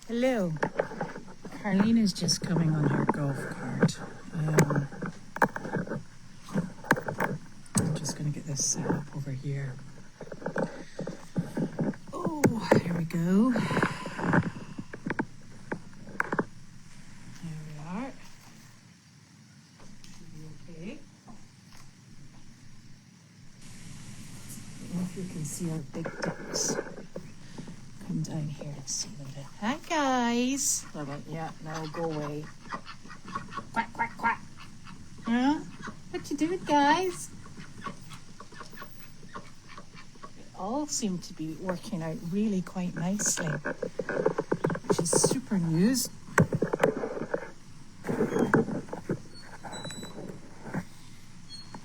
Hello. Carlene is just coming on her golf cart. I'm just going to get this set up over here. Oh, here we go. There we are. Should be okay. I don't know if you can see our big ducks. Come down here and see them. Hi guys. I went, yeah, now go away. Quack, quack, quack. Huh? What you doing, guys? They all seem to be working out really quite nicely, which is super news.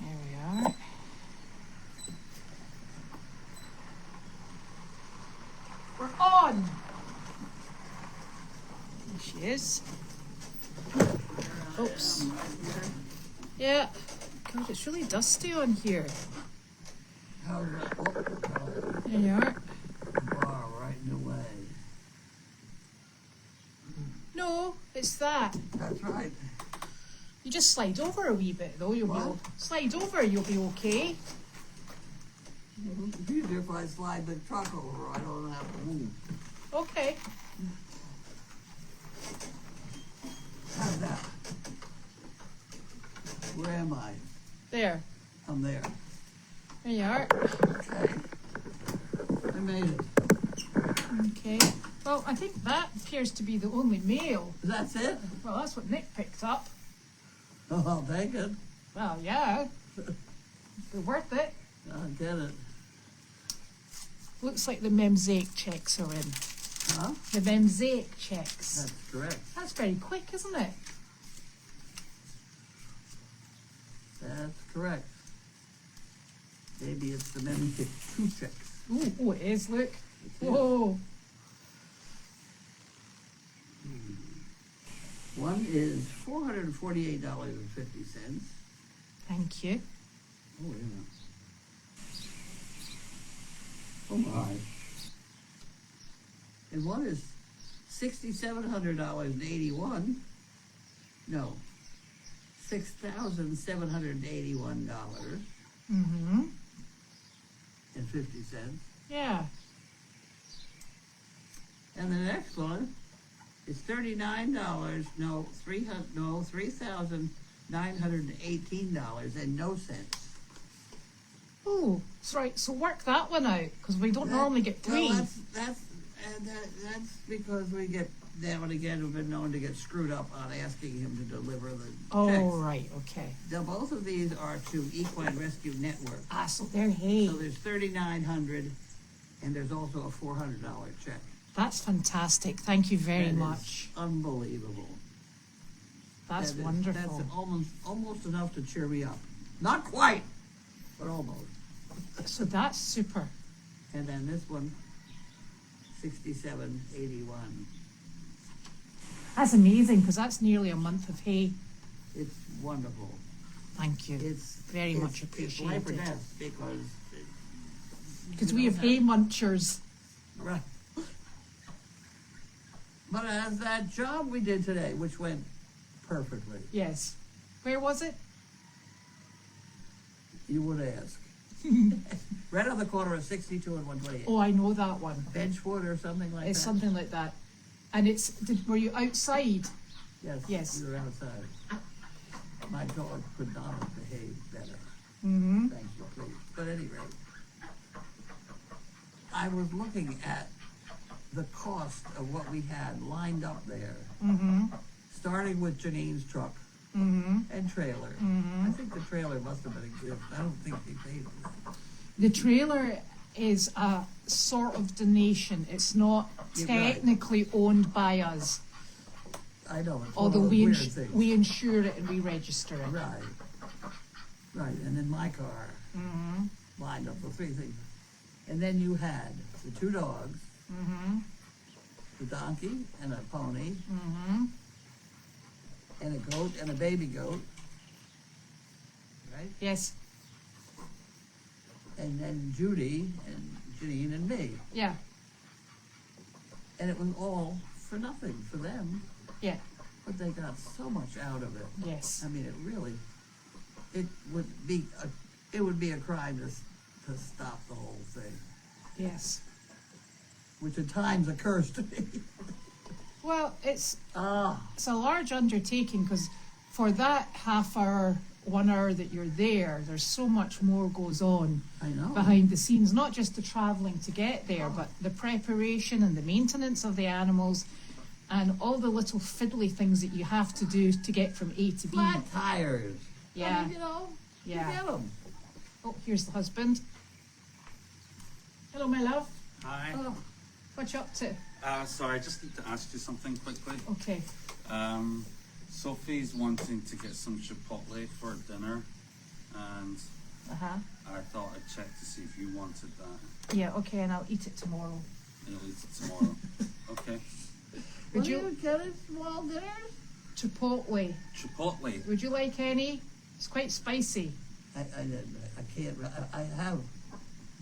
There we are. We're on! There she is. Oops. Yeah. God, it's really dusty on here. There you are. Bar right in the way. No, it's that. That's right. You just slide over a wee bit though, slide over, you'll be okay. It's easier if I slide the truck over. I don't have to move. Okay. How's that? Where am I? There. I'm there. There you are. Okay. I made it. Okay. Well, I think that appears to be the only male. That's it? Well, that's what Nick picked up. Oh, I'll take it. Well, yeah. Be worth it. I'll get it. Looks like the mosaic checks are in. Huh? The mosaic checks. That's correct. That's very quick, isn't it? That's correct. Maybe it's the men get 2 checks. Ooh, it is, look. It's it. Whoa. One is $448.50. Thank you. Oh, yeah. Oh, my. And one is $6,700.81. No, $6,781.50. Mm-hmm. Yeah. And the next one is $39. No, $3,918 and no cents. Oh, that's right. So work that one out, because we don't normally get 3. Well, that's because we get now and again have been known to get screwed up on asking him to deliver the checks. Oh, right, okay. Now, both of these are to Equine Rescue Network. Ah, so they're hay. So there's $3,900, and there's also a $400 check. That's fantastic. Thank you very That is much. unbelievable. That's That is- wonderful. That's almost enough to cheer me up. Not quite, but almost. So that's super. And then this one, $67.81. That's amazing, because that's nearly a month of hay. It's wonderful. Thank you. It's Very much It's life or appreciated. death because Because we have hay munchers. Right. But as that job we did today, which went perfectly, Yes. Where was it? you would ask. Right on the corner of 62 and 128. Oh, I know that one. Benchwood or something like It's that. something like that. And were you outside? Yes. Yes. We were outside. My dog could not have behaved better. Mm-hmm. Thank you, please. But at any rate, I was looking at the cost of what we had lined up there, Mm-hmm. starting with Janine's truck Mm-hmm. and trailer. Mm-hmm. I think the trailer must have been a gift. I don't think they paid for that. The trailer is a sort of donation. It's not You're right. technically owned by us, I know, it's one although of those we weird things. we insure it and we register it. Right. Right, and then my car Mm-hmm. lined up with 3 things. And then you had the 2 dogs, Mm-hmm. the donkey and a pony, Mm-hmm. and a goat and a baby goat. Right? Yes. And then Judy and Janine and me. Yeah. And it was all for nothing for them, Yeah. but they got so much out of it. Yes. I mean, it would be a crime to stop the whole thing, Yes. which at times occurs to me. Well, it's Ah, a large undertaking because for that half hour, 1 hour that you're there, there's so much more goes on I know. behind the scenes, not just the travelling to get there, but the preparation and the maintenance of the animals and all the little fiddly things that you have to do to get from A to B. Flat tires. Yeah. I mean, you Yeah. get them. Oh, here's the husband. Hello, my love. Hi. Oh, what you up to? Sorry, I just need to ask you something quickly. Okay. Sophie's wanting to get some chipotle for dinner, and Uh-huh. I thought I'd check to see if you wanted that. Yeah, okay, and I'll eat it tomorrow. You'll eat it tomorrow. Okay. Would Will you you get it small dinners? Chipotle? Chipotle. Would you like any? It's quite spicy. I can't. I have.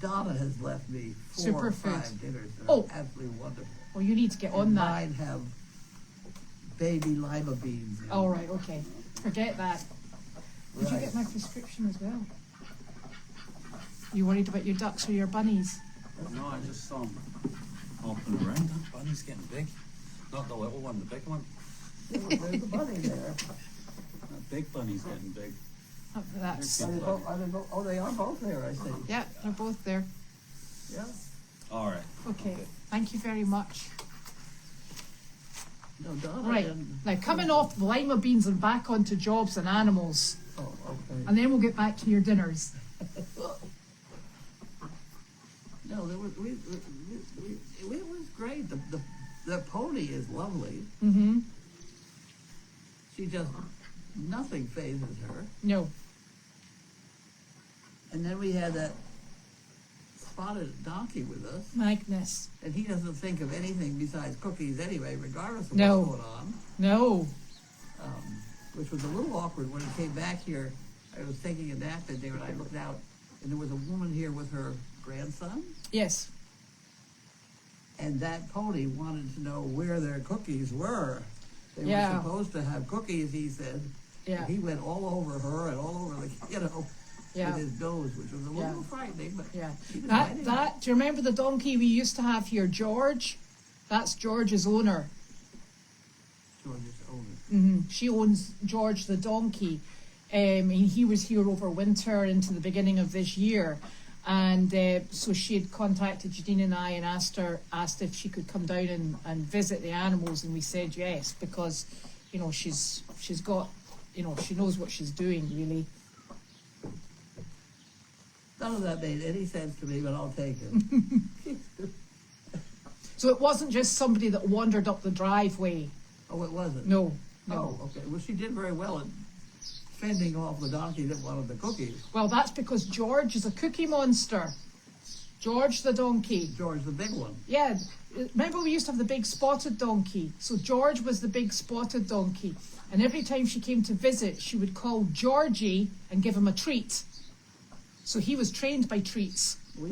Donna has left me 4 or Superfood. 5 dinners that Oh. are absolutely wonderful. Well, you need to get on And that. mine have baby lima beans. in All them. right, okay. Forget that. Did you Right. get my prescription as well? You worried about your ducks or your bunnies? No, I just saw him hopping around. That bunny's getting big. Not the little one, the big one. There's a bunny there. That big bunny's getting big. Oh, that's Are they both, oh, they are both there, I see. yeah, they're both there. Yeah. All right. Okay, thank you very much. No, Donna Right, didn't. now coming off the lima beans and back onto jobs and animals, Oh, okay. and then we'll get back to your dinners. No, there was, it was great. The pony is lovely. Mm-hmm. She just, nothing phases her. No. And then we had that spotted donkey with us, Magnus. and he doesn't think of anything besides cookies anyway, regardless of No. what's going on. No. Which was a little awkward when he came back here. I was taking a nap in there, and I looked out, and there was a woman here with her grandson, Yes. and that pony wanted to know where their cookies were. They Yeah. were supposed to have cookies, he said. Yeah. He went all over her and all over Yeah. with his nose, which was a little Yeah. frightening, but Yeah. he was hiding. Do you remember the donkey we used to have here, George? That's George's owner. George's owner. She owns George the donkey. And he was here over winter into the beginning of this year. And so she had contacted Janine and I and asked if she could come down and visit the animals. And we said yes, because, she's got, she knows what she's doing, really. None of that made any sense to me, but I'll take it. So it wasn't just somebody that wandered up the driveway. Oh, it wasn't? No. Oh, okay. Well, she did very well at fending off the donkey that wanted the cookies. Well, that's because George is a cookie monster. George the donkey. George, the big one. Yeah, remember we used to have the big spotted donkey? So George was the big spotted donkey. And every time she came to visit, she would call Georgie and give him a treat. So he was trained by treats. We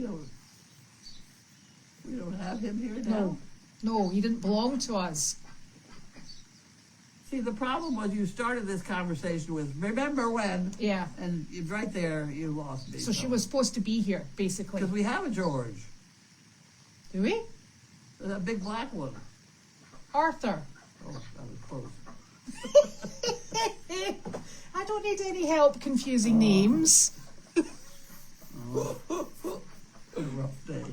don't have him here now. No, he didn't belong to us. See, the problem was you started this conversation with, remember when? Yeah. And right there, you lost me. So she was supposed to be here, basically. Because we have a George. Do we? That big black one. Arthur. Oh, that was close. I don't need any help confusing names. A rough day.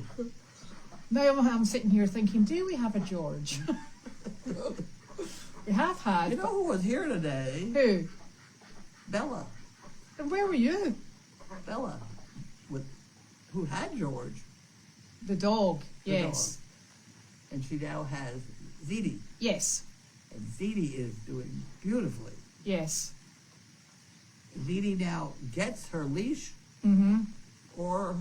Now I'm sitting here thinking, do we have a George? We have had. You know who was here today? Who? Bella. And where were you? Bella. Who had George. The dog. The Yes. dog. And she now has Zeddy. Yes. And Zeddy is doing beautifully. Yes. Zeddy now gets her leash Mm-hmm. or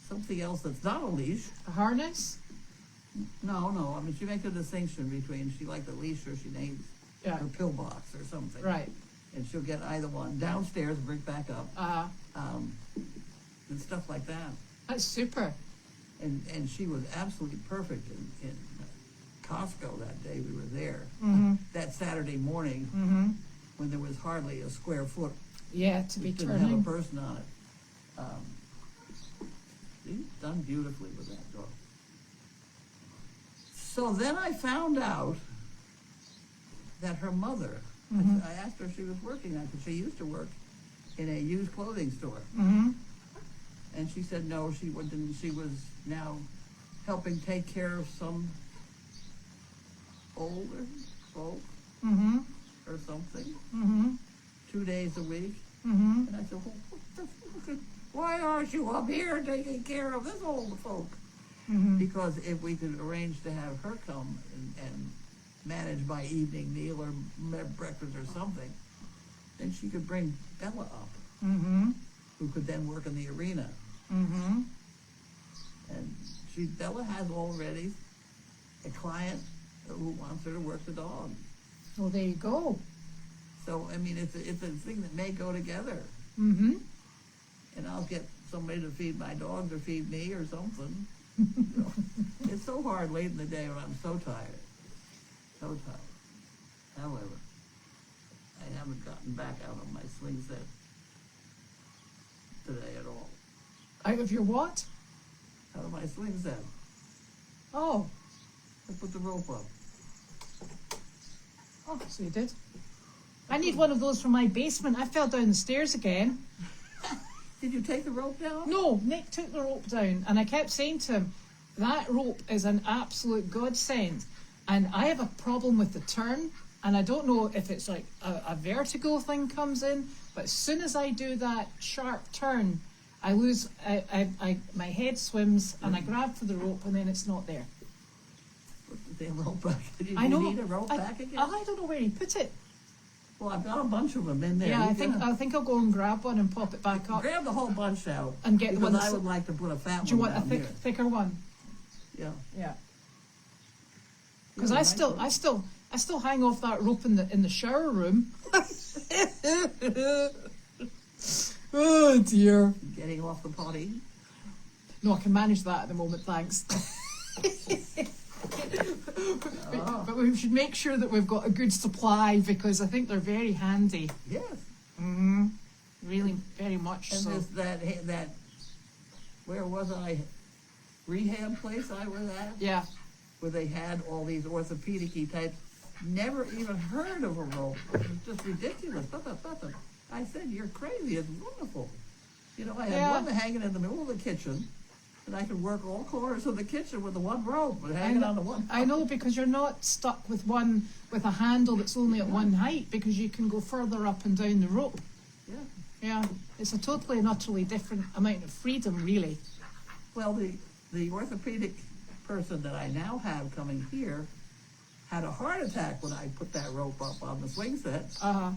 something else that's not a leash. A harness? No. I mean, she makes a distinction between she likes a leash or she names Yeah. her pillbox or something. Right. And she'll get either one downstairs and bring back up, and stuff like that. That's super. And she was absolutely perfect in Costco that day we were there. Mm-hmm. That Saturday morning Mm-hmm. when there was hardly a square foot. Yeah, to be It didn't have a turning. person on it. He's done beautifully with that dog. So then I found out that her mother, Mhm. I asked her if she was working on it, because she used to work in a used clothing store. Mm-hmm. And she said no, she wouldn't. She was now helping take care of some older folk Mm-hmm. or something, Mm-hmm. 2 days a week. Mm-hmm. And I said, well, what the fuck? Why aren't you up here taking care of this old folk? Mm-hmm. Because if we could arrange to have her come and manage my evening meal or breakfast or something, then she could bring Bella up, Mm-hmm. who could then work in the arena. Mm-hmm. And Bella has already a client who wants her to work the dog. Well, there you go. So, I mean, it's a thing that may go together. Mm-hmm. And I'll get somebody to feed my dogs or feed me or something. So, it's so hard late in the day when I'm so tired. So tired. However, I haven't gotten back out on my swing set today at all. Out of your what? Out of my swing set. Oh. I put the rope up. Oh, so you did. I need one of those for my basement. I fell down the stairs again. Did you take the rope down? No, Nick took the rope down, and I kept saying to him, that rope is an absolute godsend. And I have a problem with the turn, and I don't know if it's like a vertigo thing comes in, but as soon as I do that sharp turn, I lose, my head swims, and I grab for the rope, and then it's not there. Put the damn rope back. Did I you know. need a rope back again? I don't know where he put it. Well, I've got a bunch of them in there. Yeah, You I think I'll go and grab one and pop it back up. grab the whole bunch out. And get the because one I that's- would like to put a fat Do you one want a down here. thicker one? Yeah. Yeah. Because Yeah, I nice still hang off that rope in the shower room. Oh dear. one. Getting off the potty. No, I can manage that at the moment, thanks. But we should make sure that we've got a good supply because I think they're very handy. Yes. Mm-hmm. Really, very much And so. that where was I? Rehab place I was at, Yeah. where they had all these orthopedic-y types. Never even heard of a rope. It was just ridiculous. I said, you're crazy. It's wonderful. You know, I had Yeah. one hanging in the middle of the kitchen, and I could work all corners of the kitchen with the one rope, but hanging on the one. I know, because you're not stuck with one with a handle that's only at one height, because you can go further up and down the rope. Yeah. Yeah, it's a totally and utterly different amount of freedom, really. Well, the orthopedic person that I now have coming here had a heart attack when I put that rope up on the swing set. Uh-huh.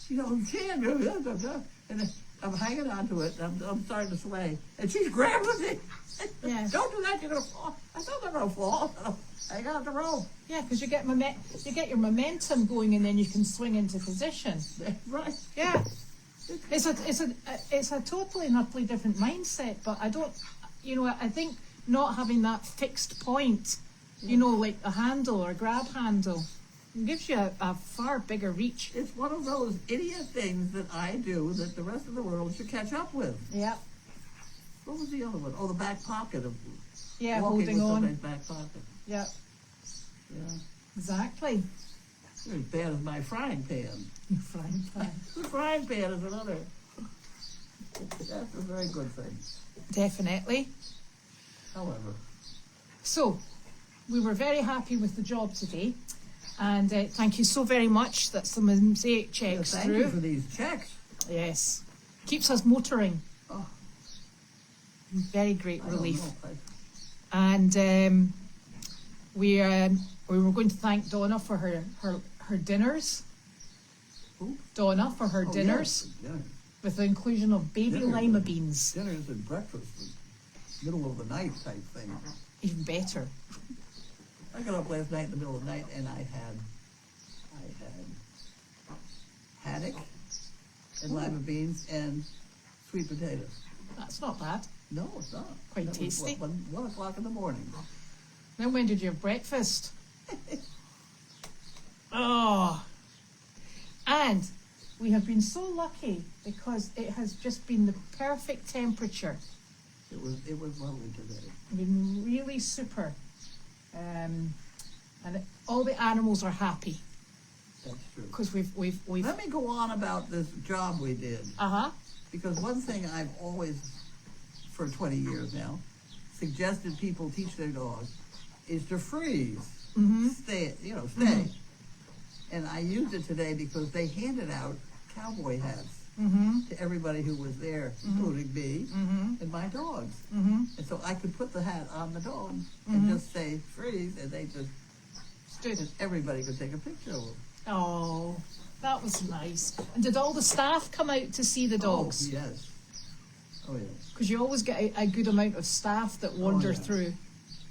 You know, you can't do it. And I'm hanging onto it. I'm starting to sway. And she's grabbing me. Yes. Don't do that, you're going to fall. I thought they're going to fall. Hang on the rope. Yeah, because you get your momentum going, and then you can swing into position. Right. Yeah, it's a totally and utterly different mindset. But I don't, I think not having that fixed point, like a handle or a grab handle, gives you a far bigger reach. It's one of those idiot things that I do that the rest of the world should catch up with. Yeah, What was the other one? Oh, the back pocket of yeah, walking holding with on. somebody's back pocket. Yeah, Yeah. exactly. It's as bad as my frying pan. Frying pan. The frying pan is another. That's a very good thing. Definitely. However, So, we were very happy with the job today, and thank you so very much. That's the mosaic checks thank through. you for these checks. Yes, keeps us motoring. Oh, Very great I don't relief. know. And we were going to thank Donna for her dinners. Who? Donna for her Oh, dinners yes, dinner. with the inclusion of baby Dinner. lima beans. Dinners and breakfast, middle of the night type thing. Even better. I got up last night in the middle of the night and I had haddock and lima beans and sweet potatoes. That's not bad. No, it's not. Quite That was, tasty. what, 1 o'clock in the morning. Then when did you have breakfast? Oh, and we have been so lucky because it has just been the perfect temperature. It was lovely today. Been really super, all the animals are happy That's true. because we've. Let me go on about this job we did. Because one thing I've always, for 20 years now, suggested people teach their dogs is to freeze. Stay. And I used it today because they handed out cowboy hats to everybody who was there, including me and my dogs. And so I could put the hat on the dog and just say freeze, and they just stood, and everybody could take a picture of them. Oh, that was nice. And did all the staff come out to see the dogs? Oh, yes. Oh, yes. Because you always get a good amount of staff that wander through.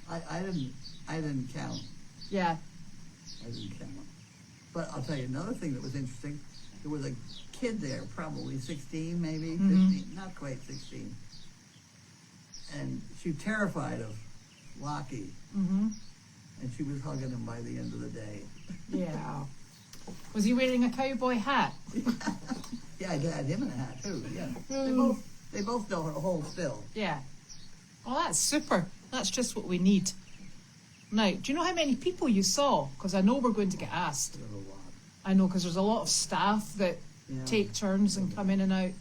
I didn't count. Yeah. I didn't count. But I'll tell you another thing that was interesting. There was a kid there, probably 16, maybe 15, not quite 16. And she was terrified of Lockie. And she was hugging him by the end of the day. Yeah. Was he wearing a cowboy hat? Yeah, I had him in a hat too. Yeah. They both know how to hold still. Yeah. Oh, that's super. That's just what we need. Now, do you know how many people you saw? Because I know we're going to get asked. There's a lot. I know, because there's a lot of staff that take turns and come in and out.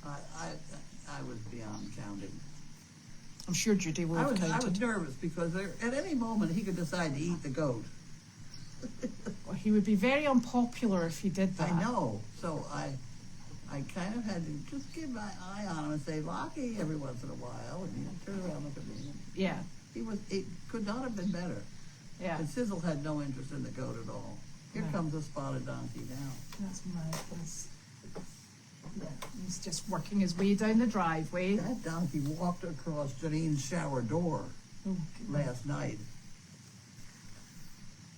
I was beyond counting. I'm sure Judy will have counted. I was nervous because at any moment he could decide to eat the goat. Well, he would be very unpopular if he did that. I know. So I kind of had to just keep my eye on him and say, Lockie, every once in a while, and he'd turn around and look at me. Yeah. It could not have been better. Yeah. And Sizzle had no interest in the goat at all. Here comes a spotted donkey now. That's marvelous. Yeah, he's just working his way down the driveway. That donkey walked across Janine's shower door last night.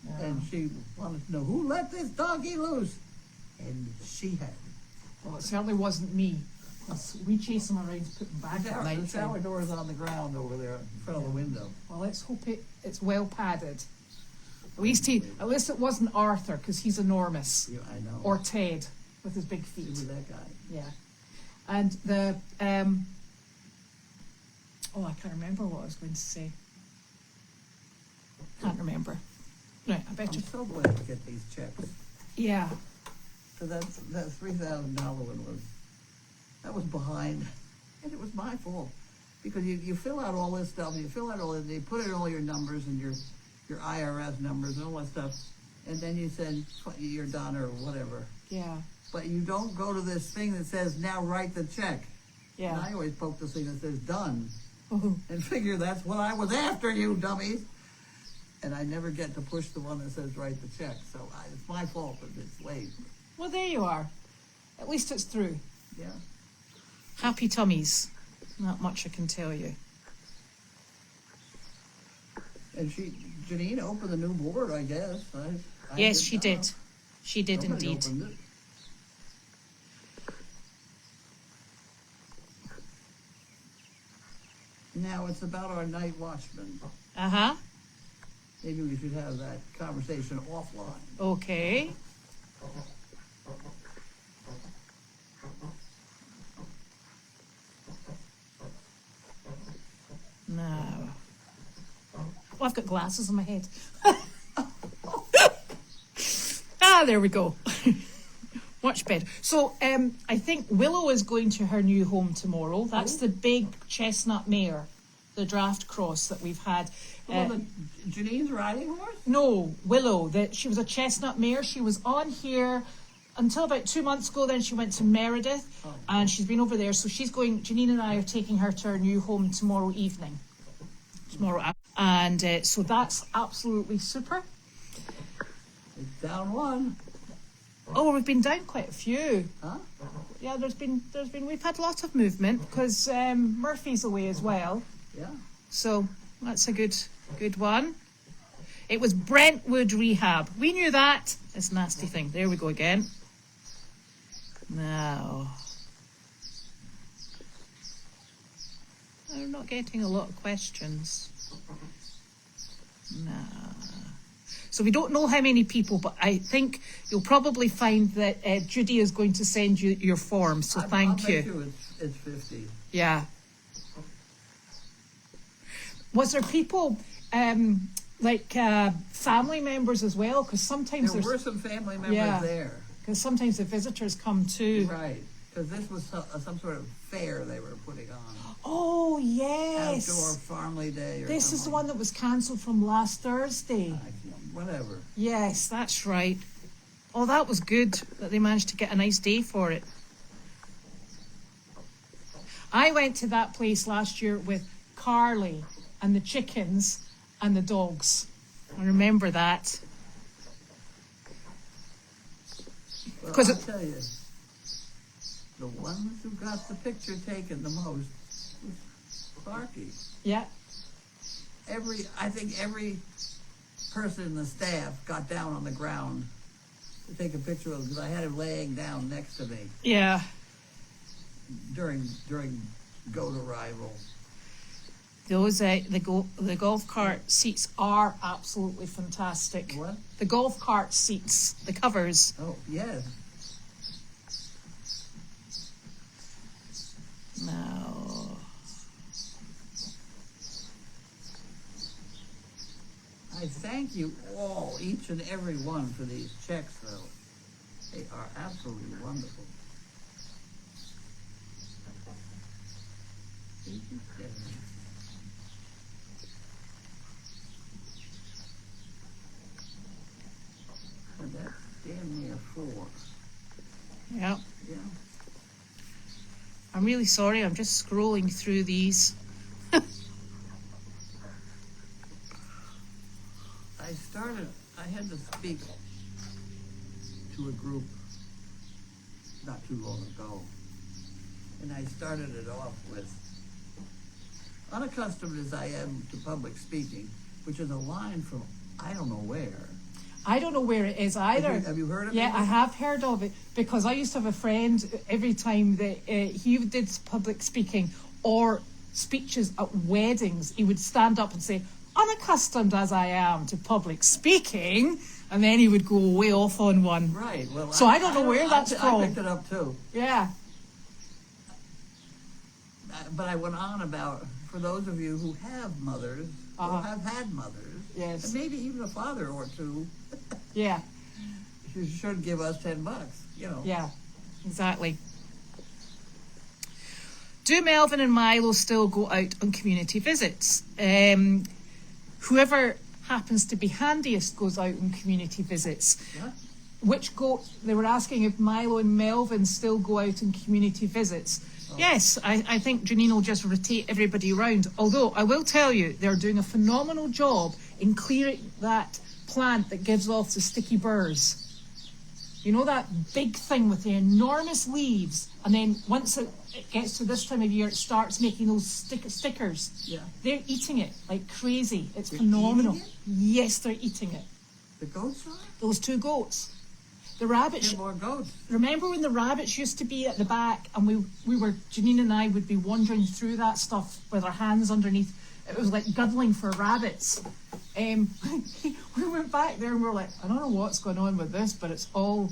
Yeah. And she wanted to know, who let this donkey loose? And she had. Well, it certainly wasn't me. We chase him around, put him back at night. The shower door is on the ground over there in front of the window. Well, let's hope it's well padded. At least it wasn't Arthur, because he's enormous. Yeah, I know. Or Ted with his big It feet. was that guy. Yeah. And the I can't remember what I was going to say. Can't remember. Right, I bet I'm you. so glad to get these checks. Yeah. So that $3,000 one was behind, and it was my fault because you fill out all this stuff, you put in all your numbers and your IRS numbers and all that stuff, and then you send you're done or whatever. Yeah. But you don't go to this thing that says now write the check. Yeah. And I always poke this thing that says done, Oh. and figure that's what I was after, you dummies. And I never get to push the one that says write the check, so it's my fault that it's late. Well, there you are. At least it's through. Yeah. Happy tummies. Not much I can tell you. And Janine opened the new board, I guess. I Yes, she not. did. She did Somebody indeed. opened it. Now it's about our night watchman. Uh-huh. Maybe we should have that conversation offline. Okay. Now. Oh, I've got glasses on my head. There we go. Much better. So, I think Willow is going to her new home tomorrow. That's the big chestnut mare, the draft cross that we've had. Janine's riding horse? No, Willow. She was a chestnut mare. She was on here until about 2 months ago. Then she went to Meredith, and she's been over there. So Janine and I are taking her to her new home tomorrow evening. And so that's absolutely super. It's down one. Oh, we've been down quite a few. Huh? Yeah, we've had lots of movement because Murphy's away as well. Yeah. So that's a good one. It was Brentwood Rehab. We knew that. It's a nasty thing. There we go again. Now. I'm not getting a lot of questions. No. So we don't know how many people, but I think you'll probably find that Judy is going to send you your form. So thank you. I'll bet you it's 50. Yeah. Was there people family members as well? Because sometimes There were some family members there. Because sometimes the visitors come too. Right. Because this was some sort of fair they were putting on. Oh, yes. Outdoor Farmley Day or This is the something. one that was cancelled from last Thursday. Whatever. Yes, that's right. Oh, that was good that they managed to get a nice day for it. I went to that place last year with Carly and the chickens and the dogs. I remember that. Well, 'Cause I'll tell you, the ones who got the picture taken the most was Sparky. Yeah. I think every person in the staff got down on the ground to take a picture of him because I had him laying down next to me Yeah. during goat arrival. Those the golf cart seats are absolutely fantastic. What? The golf cart seats, the covers. Oh, yes. No. I thank you all, each and every one, for these checks, though. They are absolutely wonderful. And that's damn near 4. Yeah. Yeah. I'm really sorry. I'm just scrolling through these. I had to speak to a group not too long ago. And I started it off with, unaccustomed as I am to public speaking, which is a line from I don't know where. I don't know where it is either. Have you heard of it? Yeah, I have heard of it because I used to have a friend every time that he did public speaking or speeches at weddings, he would stand up and say, unaccustomed as I am to public speaking, and then he would go way off on one. Right. Well, So I don't know where that's from. I picked it up too. Yeah. But I went on about, for those of you who have mothers, or have had mothers, Yes. and maybe even a father or two, Yeah. you should give us $10, you know. Yeah. Exactly. Do Melvin and Milo still go out on community visits? Whoever happens to be handiest goes out on community visits. Yeah. Which goat? They were asking if Milo and Melvin still go out on community visits. Oh. Yes, I think Janine will just rotate everybody around. Although I will tell you, they're doing a phenomenal job in clearing that plant that gives off the sticky burrs. You know, that big thing with the enormous leaves, and then once it gets to this time of year, it starts making those stickers. Yeah. They're eating it like crazy. It's They're phenomenal. eating it? Yes, they're eating it. The goats are? Those 2 goats. The rabbits. Get more goats. Remember when the rabbits used to be at the back, and we were, Janine and I would be wandering through that stuff with our hands underneath. It was like guddling for rabbits. We went back there and we were like, I don't know what's going on with this, but it's all,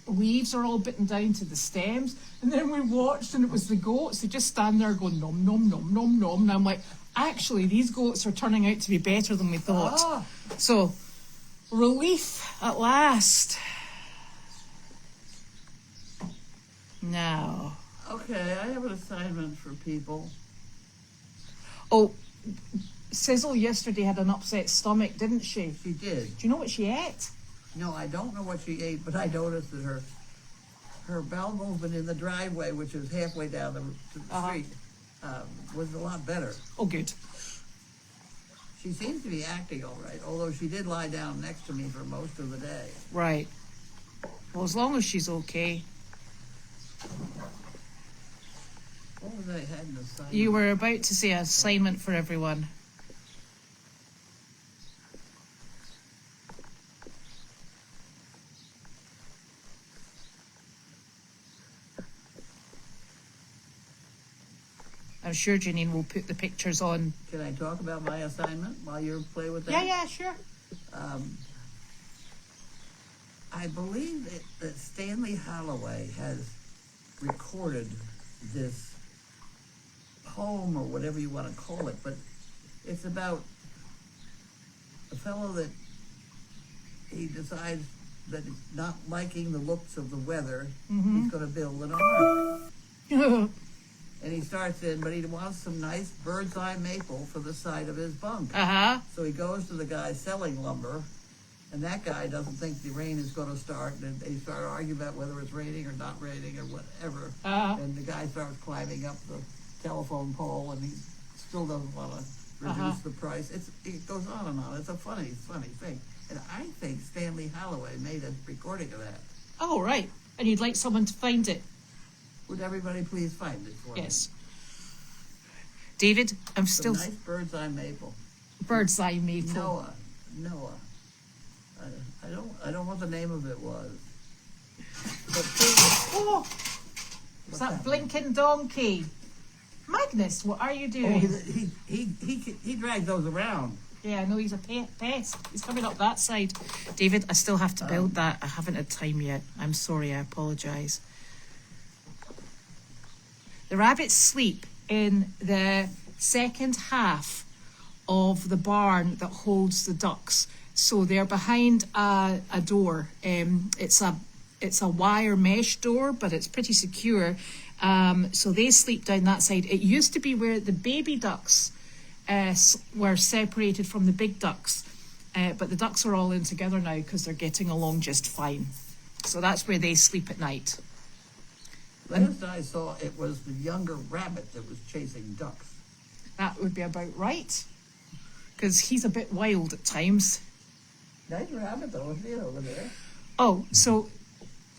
leaves are all bitten down to the stems. And then we watched and it was the goats. They just stand there going nom, nom, nom, nom, nom. And I'm like, actually, these goats are turning out to be better than we thought. Ah. So, relief at last. Now. Okay, I have an assignment for people. Oh, Sizzle yesterday had an upset stomach, didn't she? She did. Do you know what she ate? No, I don't know what she ate, but I noticed that her bowel movement in the driveway, which is halfway down to the street, was a lot better. Oh, good. She seems to be acting all right, although she did lie down next to me for most of the day. Right. Well, as long as she's okay. What was I had an assignment? You were about to say assignment for everyone. I'm sure Janine will put the pictures on. Can I talk about my assignment while you play with that? Yeah, sure. I believe that Stanley Holloway has recorded this poem or whatever you want to call it, but it's about a fellow that he decides that he's not liking the looks of the weather. He's going to build an ark. And he starts in, but he wants some nice bird's eye maple for the side of his bunk. So he goes to the guy selling lumber, and that guy doesn't think the rain is going to start, and they start arguing about whether it's raining or not raining or whatever. And the guy starts climbing up the telephone pole, and he still doesn't want to reduce the price. It goes on and on. It's a funny thing. And I think Stanley Holloway made a recording of that. Oh, right. And you'd like someone to find it? Would everybody please find it for me? Yes. David, I'm Some still... nice bird's eye maple. Bird's eye maple. Noah. I don't know what the name of it was. But Oh! It's that blinking donkey. Magnus, what are you doing? He drags those around. Yeah, I know he's a pest. He's coming up that side. David, I still have to build that. I haven't had time yet. I'm sorry, I apologise. The rabbits sleep in the second half of the barn that holds the ducks. So they're behind a door. It's a wire mesh door, but it's pretty secure. So they sleep down that side. It used to be where the baby ducks were separated from the big ducks. But the ducks are all in together now because they're getting along just fine. So that's where they sleep at night. Last I saw, it was the younger rabbit that was chasing ducks. That would be about right. Because he's a bit wild at times. Nice rabbit, though, isn't it, over there? Oh, so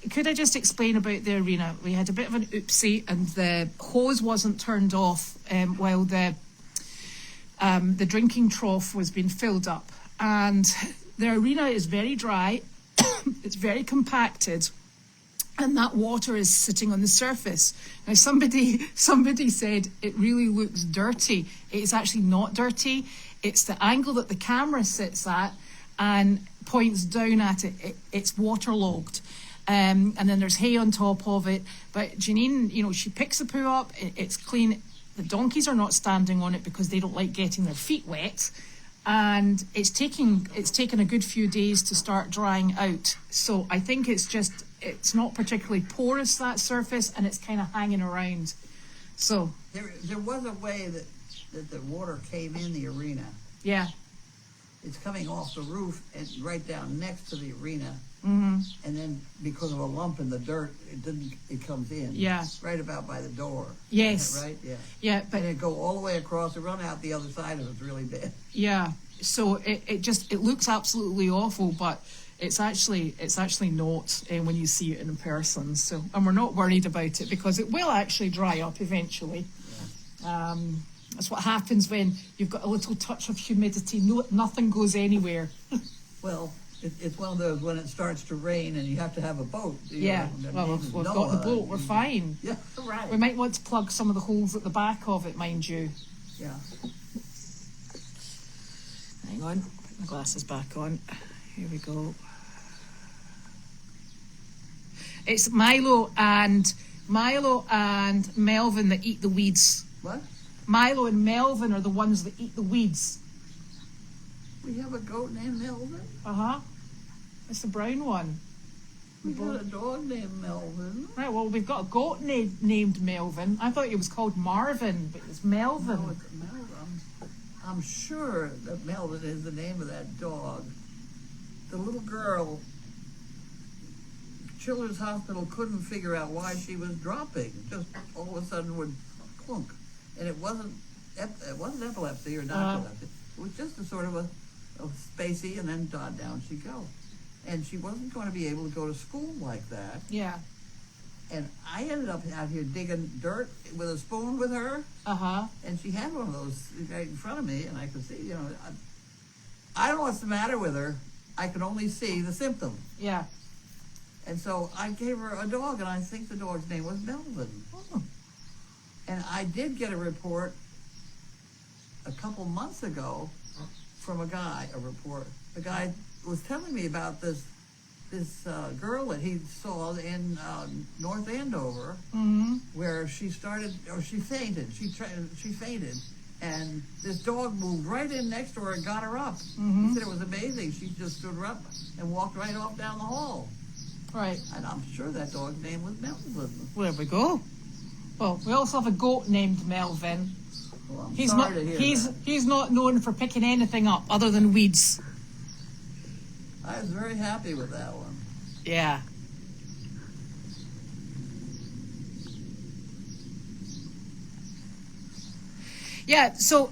could I just explain about the arena? We had a bit of an oopsie, and the hose wasn't turned off while the drinking trough was being filled up. And the arena is very dry. It's very compacted. And that water is sitting on the surface. Now, somebody said it really looks dirty. It's actually not dirty. It's the angle that the camera sits at and points down at it. It's waterlogged. And then there's hay on top of it. But Janine, she picks the poo up. It's clean. The donkeys are not standing on it because they don't like getting their feet wet. And it's taken a good few days to start drying out. So I think it's not particularly porous, that surface, and it's kind of hanging around. So there was a way that the water came in the arena. Yeah. It's coming off the roof and right down next to the arena. Mm-hmm. And then because of a lump in the dirt, it comes in. Yeah. Right about by the door. Yes. Isn't that right? Yeah. Yeah, but and it go all the way across and run out the other side of it's really bad. Yeah. So it looks absolutely awful, but it's actually not when you see it in person. So, and we're not worried about it because it will actually dry up eventually. Yeah. That's what happens when you've got a little touch of humidity. Nothing goes anywhere. Well, it's one of those when it starts to rain and you have to have a boat. Yeah. Well, we've got the boat. We're fine. Yeah. Right. We might want to plug some of the holes at the back of it, mind you. Yeah. Hang on. Put my glasses back on. Here we go. It's Milo and Melvin that eat the weeds. What? Milo and Melvin are the ones that eat the weeds. We have a goat named Melvin? Uh-huh. It's the brown one. We got a dog named Melvin. Right, well, we've got a goat named Melvin. I thought it was called Marvin, but it's Melvin. No, it's Melvin. I'm sure that Melvin is the name of that dog. The little girl, Children's Hospital couldn't figure out why she was dropping. Just all of a sudden would clunk. And it wasn't epilepsy or not epilepsy. It was just a sort of a spacey, and then down she'd go. And she wasn't going to be able to go to school like that. Yeah. And I ended up out here digging dirt with a spoon with her. Uh-huh. And she had one of those right in front of me, and I could see, I don't know what's the matter with her. I could only see the symptom. Yeah. And so I gave her a dog, and I think the dog's name was Melvin. Oh. And I did get a report a couple months ago from a guy. The guy was telling me about this girl that he saw in North Andover, where she fainted. She fainted, and this dog moved right in next to her and got her up. He said it was amazing. She just stood her up and walked right off down the hall. Right. And I'm sure that dog's name was Melvin. Well, there we go. Well, we also have a goat named Melvin. Well, He's not known for picking anything up other than weeds. I was very happy with that one. Yeah. Yeah, so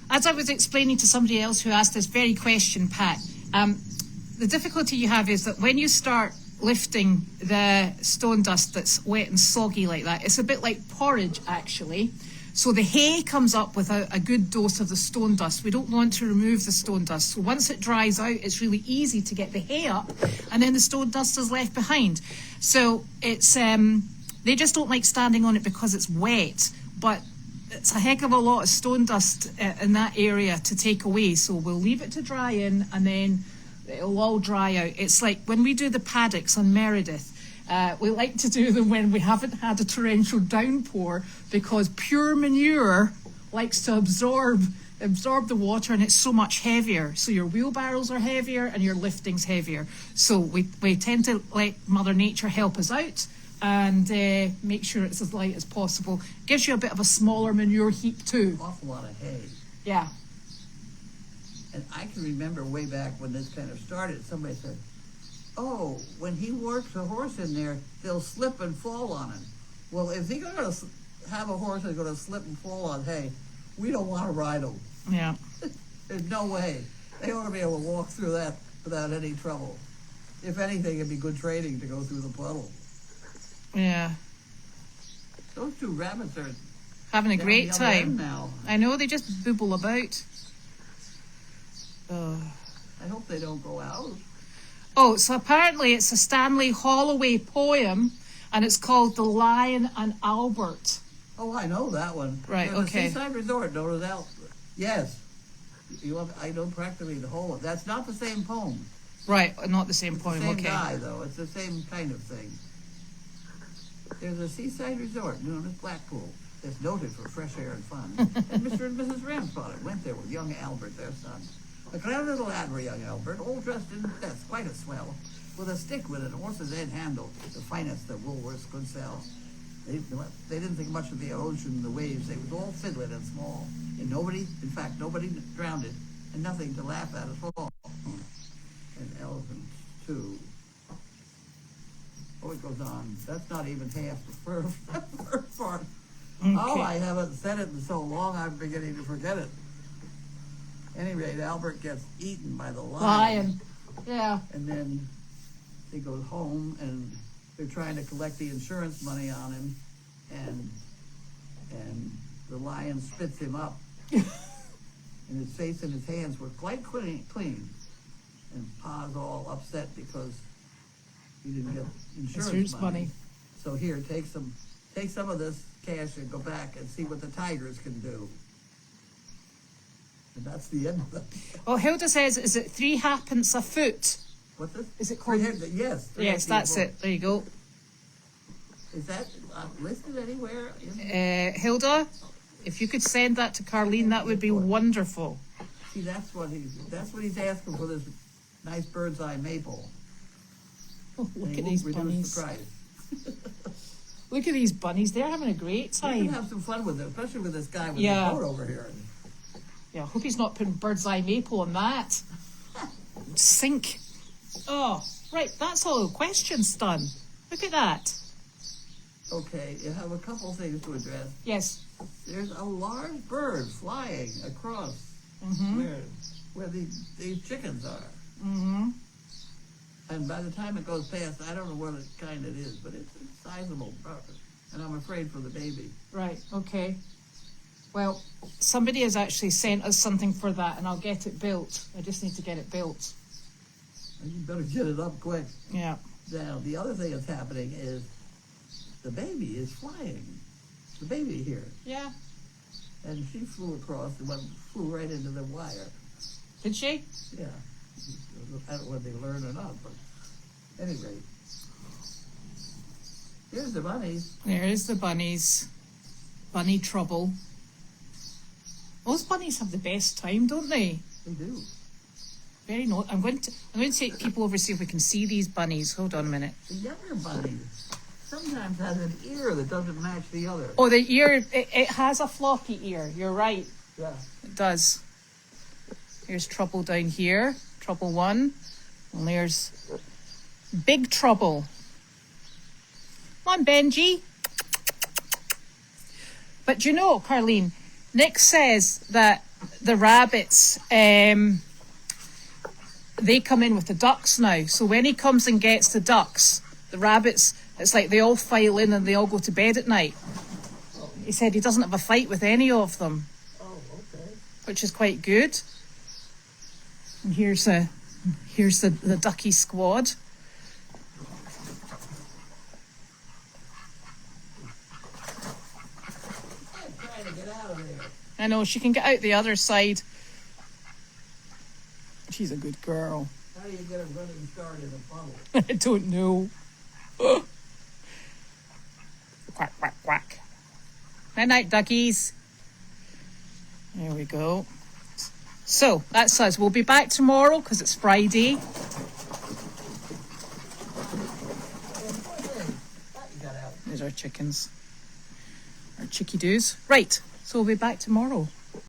as I was explaining to somebody else who asked this very question, Pat, the difficulty you have is that when you start lifting the stone dust that's wet and soggy like that, it's a bit like porridge, actually. So the hay comes up with a good dose of the stone dust. We don't want to remove the stone dust. So once it dries out, it's really easy to get the hay up, and then the stone dust is left behind. So it's they just don't like standing on it because it's wet, but it's a heck of a lot of stone dust in that area to take away. So we'll leave it to dry in, and then it'll all dry out. It's like when we do the paddocks on Meredith, we like to do them when we haven't had a torrential downpour, because pure manure likes to absorb the water, and it's so much heavier. So your wheelbarrows are heavier and your lifting's heavier. So we tend to let Mother Nature help us out and make sure it's as light as possible. Gives you a bit of a smaller manure heap too. Awful lot of hay. Yeah. And I can remember way back when this kind of started, somebody said, oh, when he works a horse in there, they'll slip and fall on him. Well, if he's going to have a horse that's going to slip and fall on hay, we don't want to ride them. Yeah. There's no way. They ought to be able to walk through that without any trouble. If anything, it'd be good training to go through the puddle. Yeah. Those two rabbits are having a great down the other end time. now. I know, they just booble about. I hope they don't go out. Oh, so apparently it's a Stanley Holloway poem, and it's called The Lion and Albert. Oh, I know that one. Right, There's okay. a seaside resort known as Yes. I know practically the whole. That's not the same poem. Right, not the same It's poem, the same okay. guy, though. It's the same kind of thing. There's a seaside resort known as Blackpool that's noted for fresh air and fun. And Mr. and Mrs. Ramspot went there with young Albert, their son. A clever little lad were young Albert, all dressed in death, quite a swell, with a stick with a horse's head handle, the finest that Woolworths could sell. They didn't think much of the ocean and the waves. They was all fiddling and small. And nobody drowned it, and nothing to laugh at all. And elephants, too. Oh, it goes on. That's not even half the first part. Okay. Oh, I haven't said it in so long, I'm beginning to forget it. At any rate, Albert gets eaten by the lion. Yeah. And then he goes home, and they're trying to collect the insurance money on him, and the lion spits him up. And his face and his hands were quite clean. And Pa's all upset because he didn't get insurance money. So here, take some of this cash and go back and see what the tigers can do. And that's the end of it. Well, Hilda says, is it 3 halfpence a foot? What's this? Is it called? Yes. Yes, that's it. There you go. Is that listed anywhere? Hilda, if you could send that to Carlene, that would be wonderful. See, that's what he's asking for, this nice bird's eye maple. Oh, And look he at won't these reduce bunnies. the price. Look at these bunnies. They're having a great We time. can have some fun with it, especially with this guy with Yeah. the boat over here. Yeah, I hope he's not putting bird's eye maple on that. Sink. Oh, right. That's all the questions done. Look at that. Okay, you have a couple things to address. Yes. There's a large bird flying across where these chickens are. Mm-hmm. And by the time it goes past, I don't know what kind it is, but it's a sizable bird. And I'm afraid for the baby. Right. Okay. Well, somebody has actually sent us something for that, and I'll get it built. I just need to get it built. And you better get it up quick. Yeah. Now, the other thing that's happening is the baby is flying. The baby here. Yeah. And she flew across and flew right into the wire. Did she? Yeah. I don't know whether they learn or not, but Any rate. Here's the bunnies. There's the bunnies. Bunny trouble. Those bunnies have the best time, don't they? They do. Very no. I'm going to take people over, see if we can see these bunnies. Hold on a minute. The younger bunnies sometimes has an ear that doesn't match the other. Oh, the ear, it has a floppy ear. You're right. Yeah. It does. Here's Trouble down here. Trouble 1. And there's Big Trouble. Come on, Benji. But you know, Carlene, Nick says that the rabbits, they come in with the ducks now. So when he comes and gets the ducks, the rabbits, it's like they all file in and they all go to bed at night. He said he doesn't have a fight with any of them. Oh, okay. Which is quite good. And here's the ducky squad. I'm trying to get out of there. I know, she can get out the other side. She's a good girl. How do you get a running start in a funnel? I don't know. Quack, quack, quack. Night night, duckies. There we go. So, that's us. We'll be back tomorrow because it's Friday. There's our chickens. Our chickie-doos. Right, so we'll be back tomorrow.